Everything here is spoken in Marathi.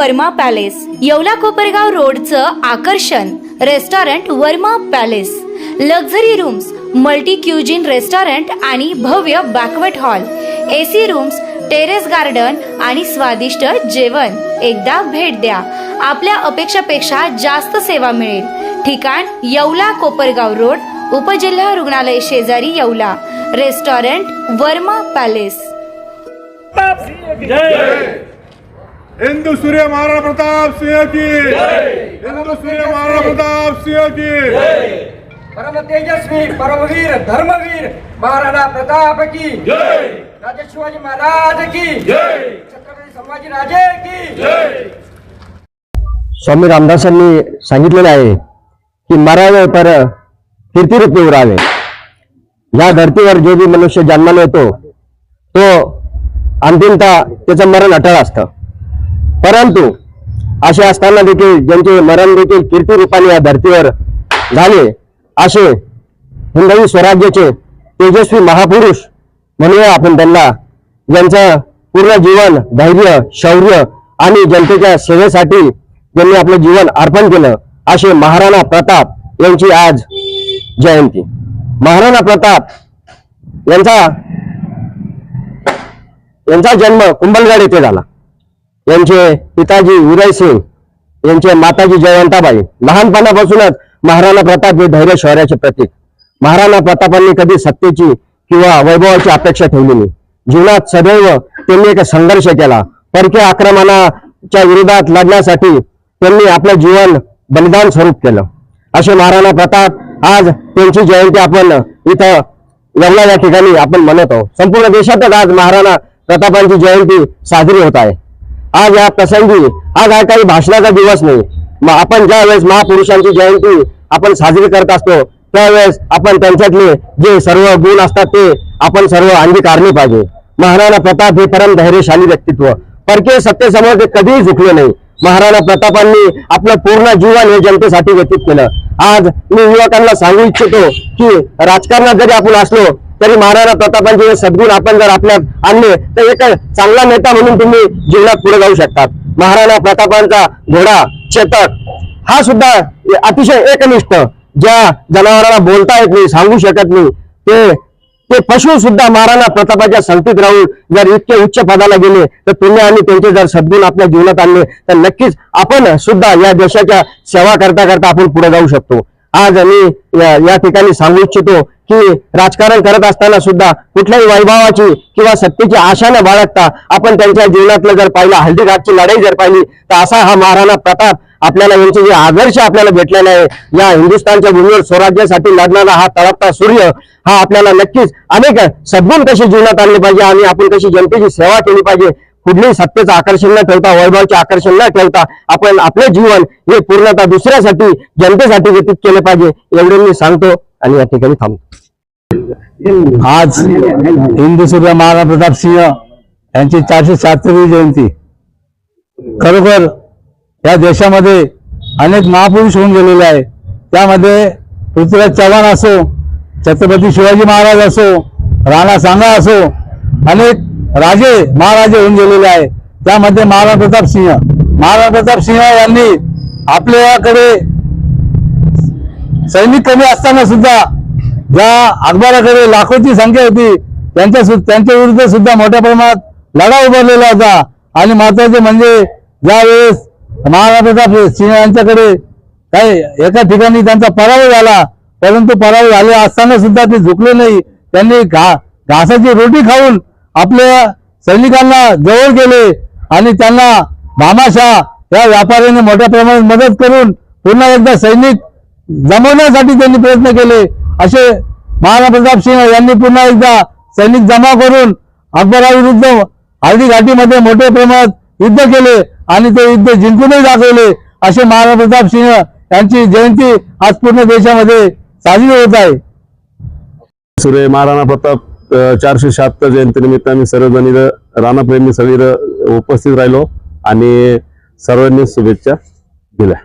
वर्मा पॅलेस, येवला कोपरगाव रोडचं आकर्षण restaurant Verma palace, luxury rooms, multi cuisine restaurant आणि भव्य banquet hall, AC rooms, terrace garden आणि स्वादिष्ट जेवण। एकदा भेट द्या, आपल्या अपेक्षापेक्षा जास्त सेवा मिळेल। ठिकाण येवला कोपरगाव रोड, उपजिल्हा रुग्णालय शेजारी येवला। Restaurant Verma palace. हिंदू सूर्य महाराणा प्रताप सिंह की जय। हिंदू सूर्य महाराणा प्रताप सिंह की जय। परम तेजस्वी परमवीर धर्मवीर महाराणा प्रताप की जय। राजे शिवाजी महाराज की जय। छत्रपती संभाजी राजे की जय। स्वामी रामदासांनी सांगितलेले आहे की मरावे पर कीर्तिरूपी उरावे। या धर्तीवर जो भी मनुष्य जन्माला येतो तो अंतिमतः त्याचं मरण अटळ असतं, परंतु असे असताना देखील ज्यांचे मरण देखील कीर्ती रूपाने या धर्तीवर झाले असे हिंदवी स्वराज्याचे तेजस्वी महापुरुष म्हणूया आपण त्यांना, ज्यांचं पूर्ण जीवन धैर्य, शौर्य आणि जनतेच्या सेवेसाठी ज्यांनी आपलं जीवन अर्पण केलं, असे महाराणा प्रताप यांची आज जयंती। महाराणा प्रताप यांचा जन्म कुंभलगड येथे झाला। यांचे पिताजी उदयसिंग, यांचे माताजी जयवंताबाई। लहानपणापासूनच महाराणा प्रताप हे धैर्य शौर्याचे प्रतीक। महाराणा प्रतापांनी कधी सत्तेची किंवा वैभवाची अपेक्षा ठेवली नाही। जीवनात सदैव त्यांनी एक संघर्ष केला। परकीय आक्रमणाच्या विरोधात लढण्यासाठी त्यांनी आपलं जीवन बलिदान स्वरूप केलं। असे महाराणा प्रताप आज त्यांची जयंती आपण इथं येवला या ठिकाणी आपण मनवत आहोत। संपूर्ण देशातच आज महाराणा प्रतापांची जयंती साजरी होत आहे। आज या प्रसंगी आज हा काही भाषणाचा दिवस नाही। आपण ज्या वेळेस महापुरुषांची जयंती आपण साजरी करत असतो त्यावेळेस आपण त्यांच्यातले जे सर्व गुण असतात ते आपण सर्व अंगीकारले पाहिजे। महाराणा प्रताप हे परम धैर्यशाली व्यक्तित्व, परकीय सत्तेसमोर ते कधीही झुकले नाही। महाराणा प्रतापांनी आपलं पूर्ण जीवन हे जनतेसाठी व्यतीत केलं। आज मी युवकांना सांगू इच्छितो की राजकारणात जरी आपण असलो तरी महाराणा प्रतापांचे सद्गुण आपण जर आपल्यात आणले तर एक चांगला नेता म्हणून तुम्ही जीवनात पुढे जाऊ शकतात। महाराणा प्रतापांचा घोडा चेतक हा सुद्धा अतिशय एकनिष्ठ, ज्या जनावरांना बोलता येत नाही, सांगू शकत नाही, ते पशु सुद्धा महाराणा प्रतापाच्या संगतीत राहून जर इतके उच्च पदाला गेले तर तुम्ही आणि त्यांचे जर सद्गुण आपल्या जीवनात आणले तर नक्कीच आपण सुद्धा या देशाच्या सेवा करता करता आपण पुढे जाऊ शकतो। आज मी या ठिकाणी सांगू इच्छितो की राजकारण करत असताना सुद्धा कुठल्याही वैभवाची किंवा सत्तेची आशा न बाळगता आपण त्यांच्या जीवनातलं जर पाहिलं, हल्दीघाटची लढाई जर पाहिली तर असा हा महाराणा प्रताप आपल्याला यांचे जे आदर्श आपल्याला भेटलेला आहे, या हिंदुस्थानच्या भूमीवर स्वराज्यासाठी लढणारा हा तळपता सूर्य हा आपल्याला नक्कीच अनेक सद्गुण कसे जीवनात आणले पाहिजे आणि आपण कशी जनतेची सेवा केली पाहिजे, कुठल्याही सत्तेचं आकर्षण न ठेवता, वैभवाचे आकर्षण न ठेवता आपण आपले जीवन हे पूर्णतः दुसऱ्यासाठी जनतेसाठी व्यतीत केले पाहिजे, एवढे मी सांगतो आणि या ठिकाणी थांबतो। आज हिंदू सूर्य महाराणा प्रताप सिंह यांची 476वी जयंती। खरोखर या देशामध्ये अनेक महापुरुष होऊन गेलेले आहे। त्यामध्ये पृथ्वीराज चव्हाण असो, छत्रपती शिवाजी महाराज असो, राणा सांगा असो, अनेक राजे महाराजे होऊन गेलेले आहे। त्यामध्ये महाराणा प्रताप सिंह यांनी आपल्याकडे सैनिक कमी असताना सुद्धा ज्या अकबराकडे लाखोची संख्या होती त्यांच्या विरुद्ध सुद्धा मोठ्या प्रमाणात लढा उभारलेला होता। आणि महत्वाचे म्हणजे ज्यावेळेस महाराणा प्रताप सिंह यांच्याकडे काही एका ठिकाणी त्यांचा पराभव झाला, परंतु पराभव झाले असताना सुद्धा ते झुकले नाही। त्यांनी घासाची रोटी खाऊन आपल्या सैनिकांना जवळ केले आणि त्यांना भामाशाह या व्यापाऱ्याने मोठ्या प्रमाणात मदत करून पुन्हा एकदा सैनिक जमवण्यासाठी त्यांनी प्रयत्न केले। असे महाराणा प्रताप सिंह यांनी पुन्हा एकदा सैनिक जमा करून अकबराविरुद्ध हल्दीघाटीमध्ये मोठ्या प्रमाणात युद्ध केले आणि ते युद्ध जिंकूनही दाखवले। असे महाराणा प्रताप सिंह यांची जयंती आज पूर्ण देशामध्ये साजरी होत आहे। सूर्य महाराणा प्रताप 476 जयंतीनिमित्त आम्ही सर्वजण इथं राणाप्रेमी सगळे उपस्थित राहिलो आणि सर्वांनी शुभेच्छा दिल्या।